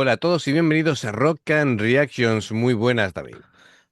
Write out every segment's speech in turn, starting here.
Hola a todos y bienvenidos a Rock and Reactions. Muy buenas, David.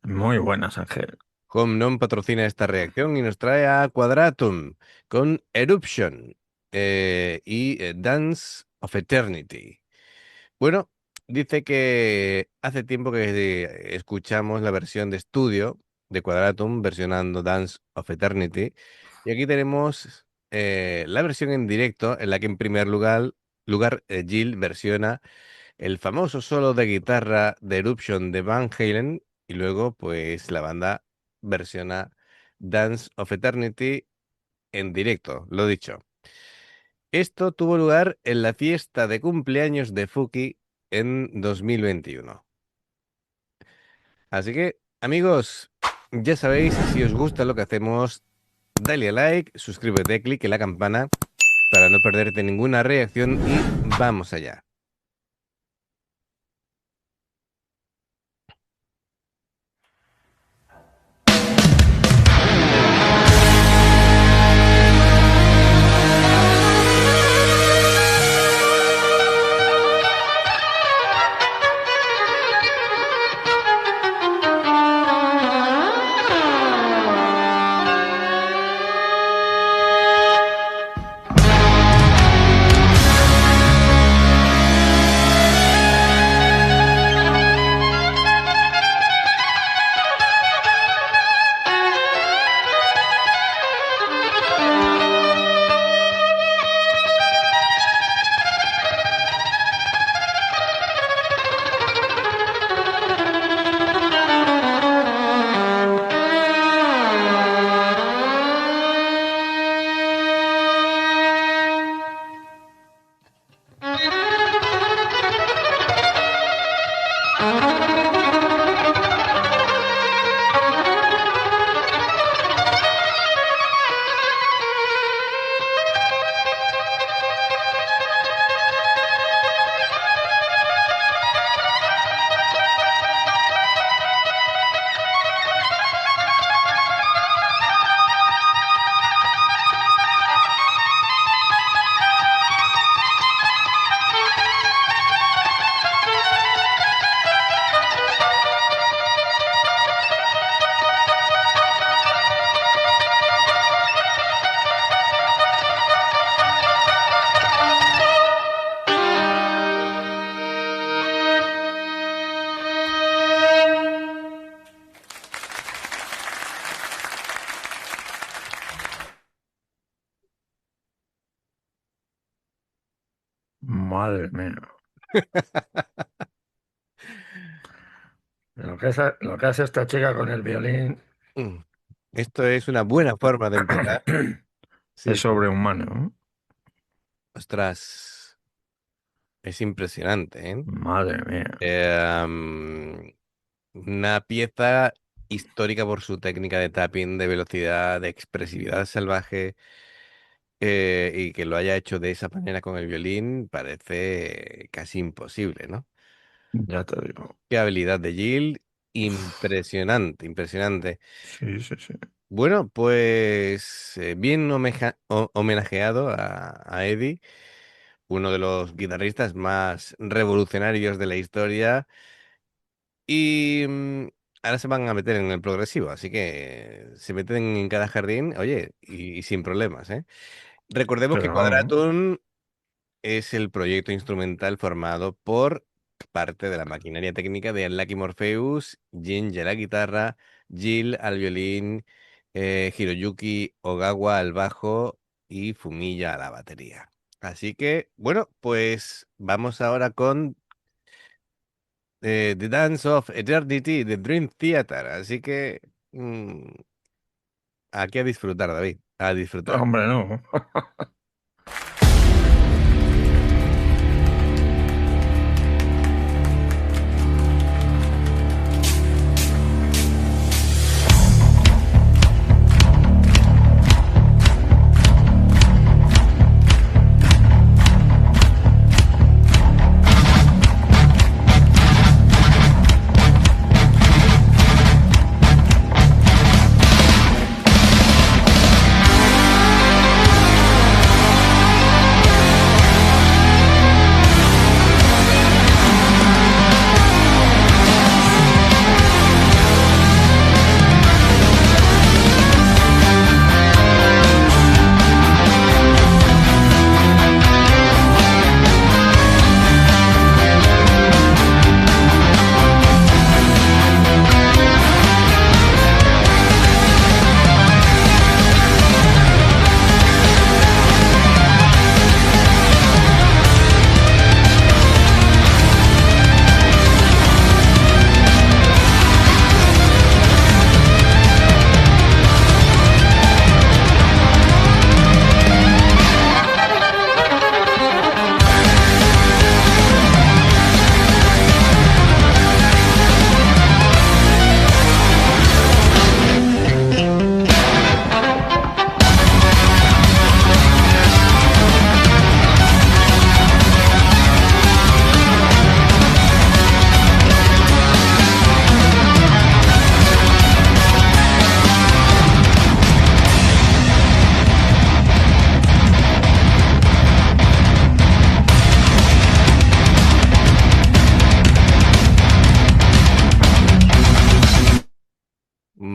Muy buenas, Ángel. Homnom patrocina esta reacción y nos trae a Quadratum con Eruption y Dance of Eternity. Bueno, dice que hace tiempo que escuchamos la versión de estudio de Quadratum versionando Dance of Eternity y aquí tenemos la versión en directo en la que en primer lugar, Jill versiona el famoso solo de guitarra de Eruption de Van Halen y luego pues la banda versiona Dance of Eternity en directo, lo dicho. Esto tuvo lugar en la fiesta de cumpleaños de Fuki en 2021. Así que, amigos, ya sabéis, si os gusta lo que hacemos, dale a like, suscríbete, click en la campana para no perderte ninguna reacción y vamos allá. Madre mía. Lo que hace esta chica con el violín Mm. Esto es una buena forma de empezar. Sí, es sí. sobrehumano, ¿no? Ostras, es impresionante, ¿eh? Madre mía. Una pieza histórica por su técnica de tapping, de velocidad, de expresividad salvaje, y que lo haya hecho de esa manera con el violín parece casi imposible, ¿no? Ya te digo. Qué habilidad de Jill, impresionante, impresionante. Sí, sí, sí. Bueno, pues bien homenajeado a Eddie, uno de los guitarristas más revolucionarios de la historia. Y ahora se van a meter en el progresivo, así que se meten en cada jardín, oye, y sin problemas, ¿eh? Recordemos que Pero vamos. Quadratum es el proyecto instrumental formado por parte de la maquinaria técnica de Unlucky Morpheus, Jinji a la guitarra, Jill al violín, Hiroyuki Ogawa al bajo y Fumiya a la batería. Así que, bueno, pues vamos ahora con The Dance of Eternity, The Dream Theater. Así que aquí a disfrutar, David, a disfrutar. Hombre, no.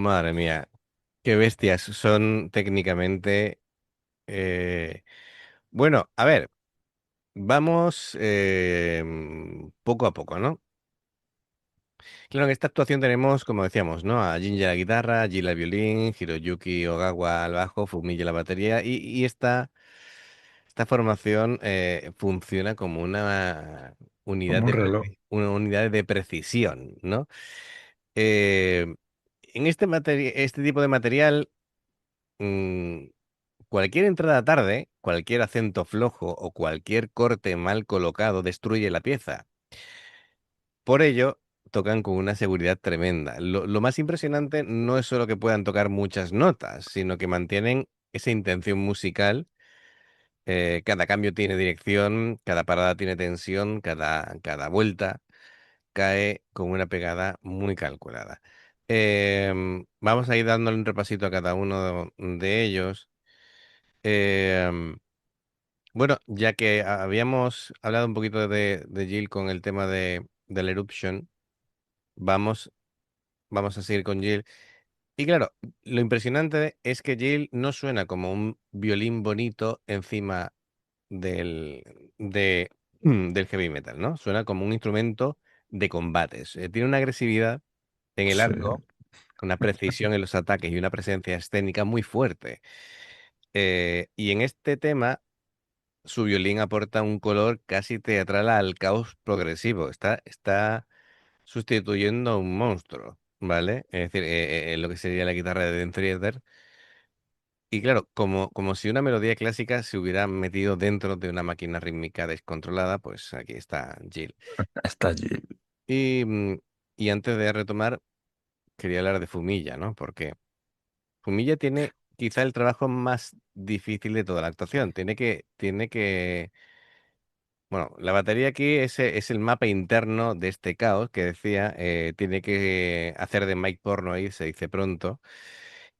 Madre mía, qué bestias son técnicamente. eh, Bueno, a ver, vamos poco a poco, ¿no? Claro, en esta actuación tenemos, como decíamos, ¿no? A Jinji a la guitarra, Jill al violín, Hiroyuki Ogawa al bajo, Fumiya a la batería y esta formación funciona como Como un reloj. una unidad de precisión, ¿no? Eh, en este tipo de material, mm, cualquier entrada tarde, cualquier acento flojo o cualquier corte mal colocado destruye la pieza. Por ello, tocan con una seguridad tremenda. Lo más impresionante no es solo que puedan tocar muchas notas, sino que mantienen esa intención musical. Cada cambio tiene dirección, cada parada tiene tensión, cada vuelta cae con una pegada muy calculada. Vamos a ir dándole un repasito a cada uno de ellos. Em, bueno, ya que habíamos hablado un poquito de Jill con el tema de la eruption, vamos, vamos a seguir con Jill. Y claro, lo impresionante es que Jill no suena como un violín bonito encima del heavy metal, ¿no? Suena como un instrumento de combates. Tiene una agresividad en el Sí, arco, una precisión en los ataques y una presencia escénica muy fuerte. Y en este tema, su violín aporta un color casi teatral al caos progresivo. Está sustituyendo a un monstruo, ¿vale? Es decir, lo que sería la guitarra de Dan Frieder. Y claro, como si una melodía clásica se hubiera metido dentro de una máquina rítmica descontrolada, pues aquí está Jill. está allí. Y, y antes de retomar, quería hablar de Fumilla, ¿no? Porque Fumilla tiene quizá el trabajo más difícil de toda la actuación. Bueno, la batería aquí es el mapa interno de este caos que decía, tiene que hacer de Mike Porno ahí, se dice pronto.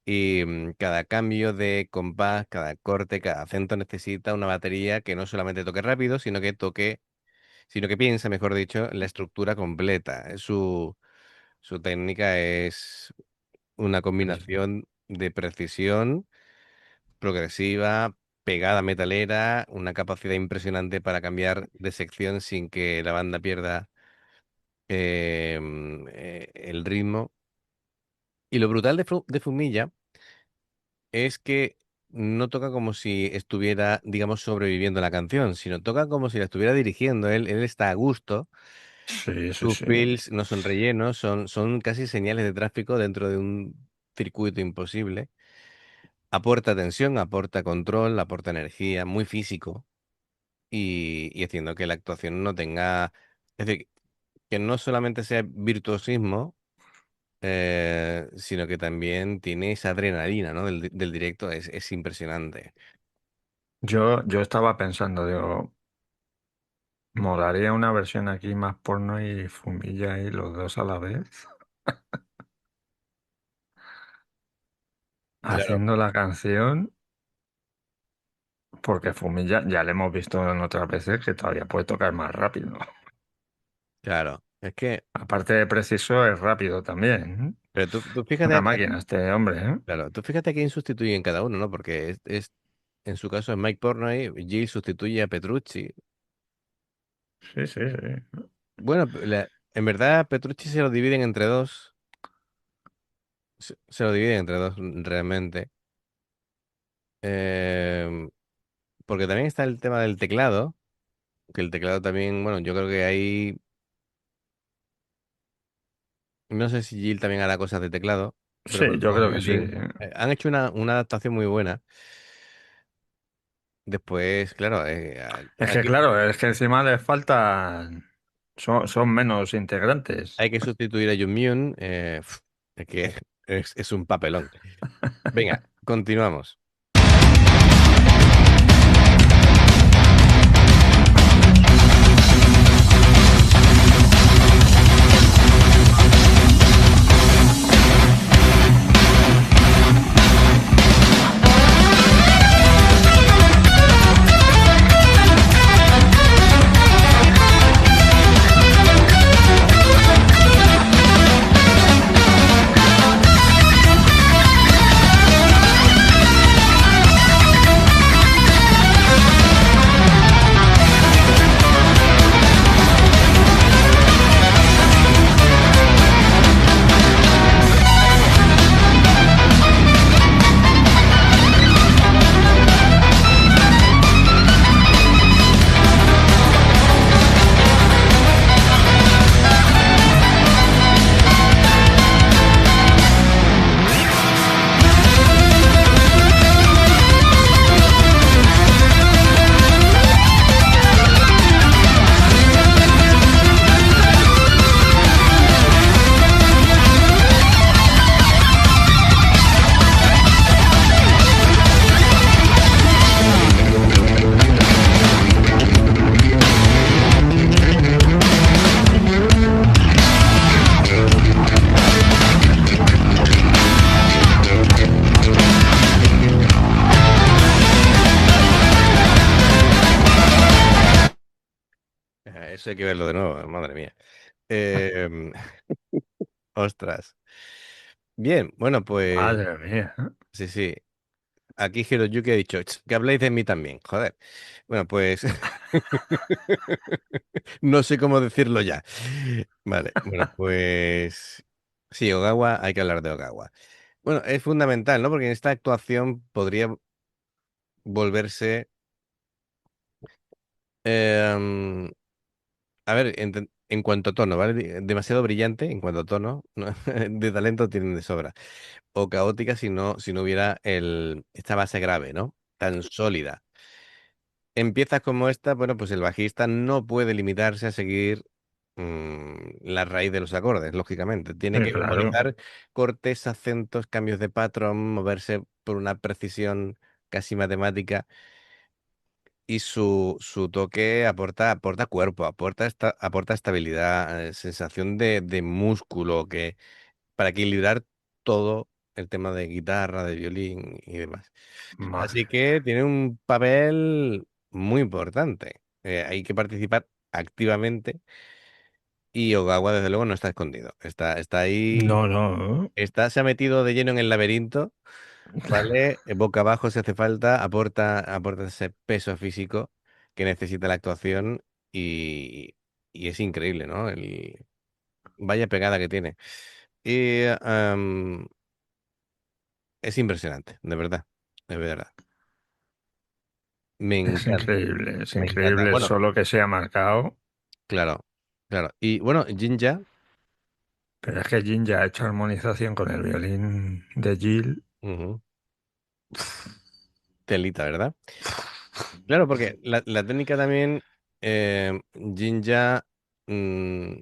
Y cada cambio de compás, cada corte, cada acento necesita una batería que no solamente toque rápido, sino que piense, mejor dicho, la estructura completa. Su técnica es una Es- combinación de precisión progresiva, pegada metalera, una capacidad impresionante para cambiar de sección sin que la banda pierda el ritmo. Y lo brutal de Fumilla es que no toca como si estuviera, digamos, sobreviviendo la canción, sino toca como si la estuviera dirigiendo. Él está a gusto. Sí, sí, Sus sí. fills no son rellenos, son casi señales de tráfico dentro de un circuito imposible. Aporta tensión, aporta control, aporta energía, muy físico y haciendo que la actuación no tenga, es decir, que no solamente sea virtuosismo, sino que también tiene esa adrenalina, ¿no? Del directo, es impresionante. Yo estaba pensando, digo, molaría una versión aquí más porno y Fumilla y los dos a la vez, Claro, haciendo la canción, porque Fumilla ya le hemos visto en otras veces que todavía puede tocar más rápido. claro. Es que, Aparte de preciso, es rápido también. pero tú fíjate, Una máquina este hombre, ¿eh? claro, tú fíjate a quién sustituye en cada uno, ¿no? Porque en su caso es Mike Portnoy, Jill sustituye a Petrucci. Sí, sí, sí. Bueno, en verdad Petrucci se lo dividen entre dos, se lo dividen entre dos realmente. Em, Porque también está el tema del teclado, que el teclado también, bueno, yo creo que ahí, no sé si Jill también hará cosas de teclado, pero Sí, yo con creo que sí. violín. Han hecho una adaptación muy buena. Después, claro, Es que aquí claro, es que encima les faltan, son menos integrantes. hay que sustituir a Jung Myun, es que es un papelón. Venga, continuamos. Eso hay que verlo de nuevo, madre mía. Em, ostras. Bien, bueno, pues Madre mía. sí, sí. Aquí Hiroyuki ha dicho, "Ch, que habléis de mí también, joder. Bueno, pues no sé cómo decirlo ya. Vale, bueno, pues sí, Ogawa, hay que hablar de Ogawa. Bueno, es fundamental, ¿no? Porque en esta actuación podría volverse, em, a ver, en cuanto a tono, ¿vale? Demasiado brillante en cuanto a tono, ¿no? De talento tienen de sobra. O caótica si no hubiera esta base grave, ¿no? Tan sólida. Empiezas como esta, bueno, pues el bajista no puede limitarse a seguir la raíz de los acordes, lógicamente. Tiene Sí, que claro. memorizar cortes, acentos, cambios de patrón, moverse por una precisión casi matemática. Y su toque aporta cuerpo, aporta estabilidad, sensación de músculo, que para equilibrar todo el tema de guitarra, de violín y demás. Así Madre. que tiene un papel muy importante. Hay que participar activamente y Ogawa, desde luego, no está escondido. Está ahí, No, no. se ha metido de lleno en el laberinto, ¿vale? Boca abajo si hace falta, aporta ese peso físico que necesita la actuación y, y es increíble, ¿no? Vaya pegada que tiene. Y es impresionante, de verdad, de verdad. Me encanta, Es me encanta. increíble Bueno, solo que sea marcado. claro, claro. Y bueno, Jinja, Pero es que Jin ya ha hecho armonización con el violín de Jill. ujú, telita, ¿verdad? Claro, porque la técnica también, Jinja, mm,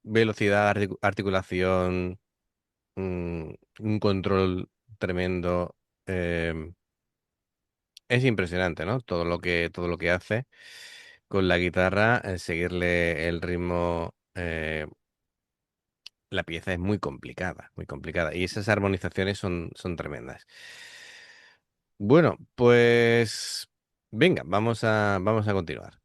velocidad, articulación, un control tremendo. Es impresionante, ¿no? Todo lo que hace con la guitarra, seguirle el ritmo. La pieza es muy complicada, muy complicada. Y esas armonizaciones son tremendas. Bueno, pues venga, vamos a continuar.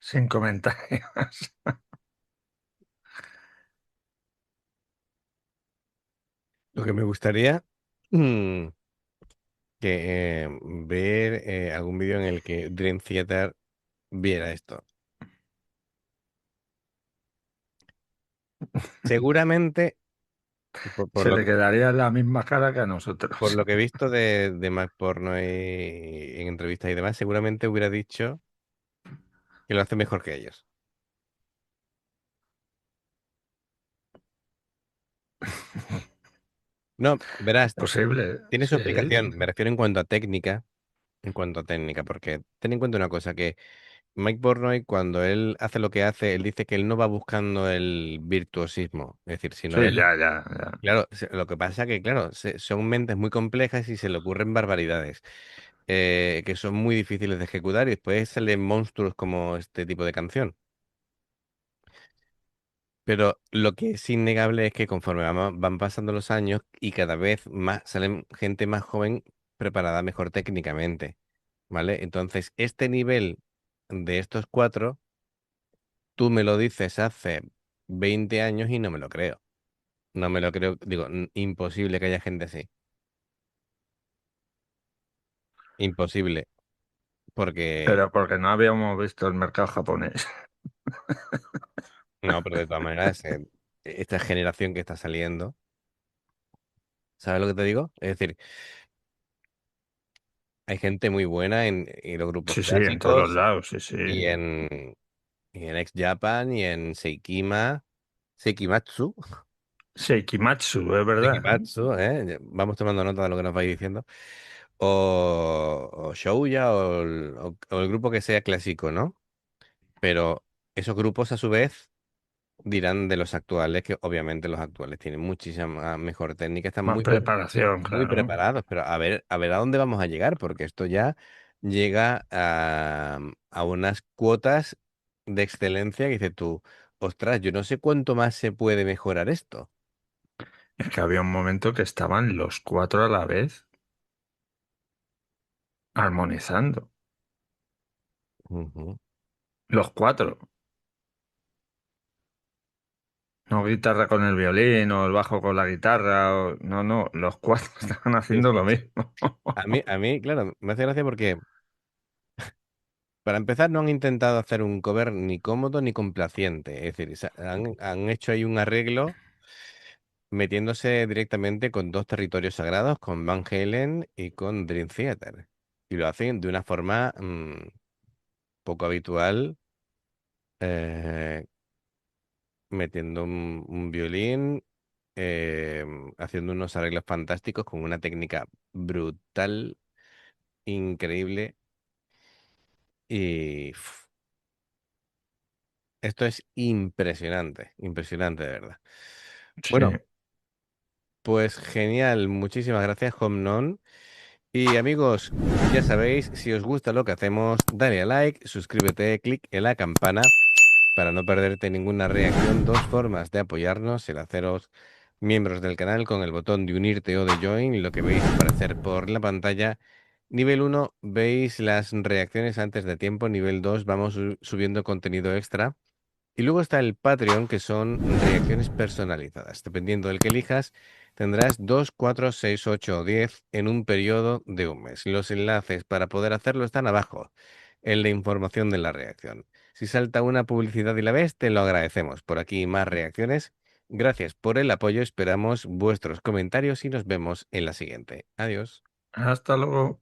sin comentarios. Lo que me gustaría mm, que ver algún vídeo en el que Dream Theater viera esto. Seguramente, por, por Se lo le que, quedaría la misma cara que a por nosotros. lo que he visto de Mac Porno en entrevistas y demás, seguramente hubiera dicho que lo hace mejor que ellos. No, verás, Posible, tiene su sí. explicación. Me refiero en cuanto a técnica, porque ten en cuenta una cosa, que Mike Portnoy, cuando él hace lo que hace, él dice que él no va buscando el virtuosismo, es decir, sino Sí, él, ya, ya, ya. claro, lo que pasa que, claro, son mentes muy complejas y se le ocurren barbaridades, que son muy difíciles de ejecutar y después salen monstruos como este tipo de canción. Pero lo que es innegable es que conforme van pasando los años y cada vez más salen gente más joven preparada mejor técnicamente, ¿vale? Entonces, este nivel de estos cuatro, tú me lo dices hace 20 años y no me lo creo. No me lo creo, digo, imposible que haya gente así. Imposible, porque, Pero porque no habíamos visto el mercado japonés. no, pero de todas maneras, esta generación que está saliendo, ¿sabes lo que te digo? Es decir, hay gente muy buena en los grupos Sí, sí, en todos los clásicos lados, sí, sí. y en Ex Japan y en Seikimatsu, Seikimatsu, es verdad, ¿eh? Seikimatsu, ¿eh? Vamos tomando nota de lo que nos vais diciendo. O Shouja o el grupo que sea clásico, ¿no? Pero esos grupos a su vez dirán de los actuales, que obviamente los actuales tienen muchísima mejor técnica, están Más preparación, muy claro. preparados, pero a ver a dónde vamos a llegar, porque esto ya llega a unas cuotas de excelencia que dices tú, ostras, yo no sé cuánto más se puede mejorar esto. Es que había un momento que estaban los cuatro a la vez armonizando. Ujú. Los cuatro. No guitarra con el violín o el bajo con la guitarra. No, no, los cuatro estaban Sí, haciendo sí, lo sí. mismo. Claro, me hace gracia porque, para empezar, no han intentado hacer un cover ni cómodo ni complaciente. Es decir, han hecho ahí un arreglo metiéndose directamente con dos territorios sagrados, con Van Halen y con Dream Theater. Y lo hacen de una forma poco habitual, eh, metiendo un violín, haciendo unos arreglos fantásticos con una técnica brutal, increíble. Y esto es impresionante, impresionante de verdad. Sí. Bueno, pues genial, muchísimas gracias, Homnon. Y amigos, ya sabéis, si os gusta lo que hacemos, dale a like, suscríbete, clic en la campana para no perderte ninguna reacción. Dos formas de apoyarnos, el haceros miembros del canal con el botón de unirte o de join, lo que veis aparecer por la pantalla. Nivel uno veis las reacciones antes de tiempo. Nivel 2 vamos subiendo contenido extra. Y luego está el Patreon, que son reacciones personalizadas. Dependiendo del que elijas, tendrás 2, 4, 6, 8 o 10 en un periodo de un mes. Los enlaces para poder hacerlo están abajo, en la información de la reacción. Si salta una publicidad y la ves, te lo agradecemos. Por aquí más reacciones. Gracias por el apoyo, esperamos vuestros comentarios y nos vemos en la siguiente. Adiós. Hasta luego.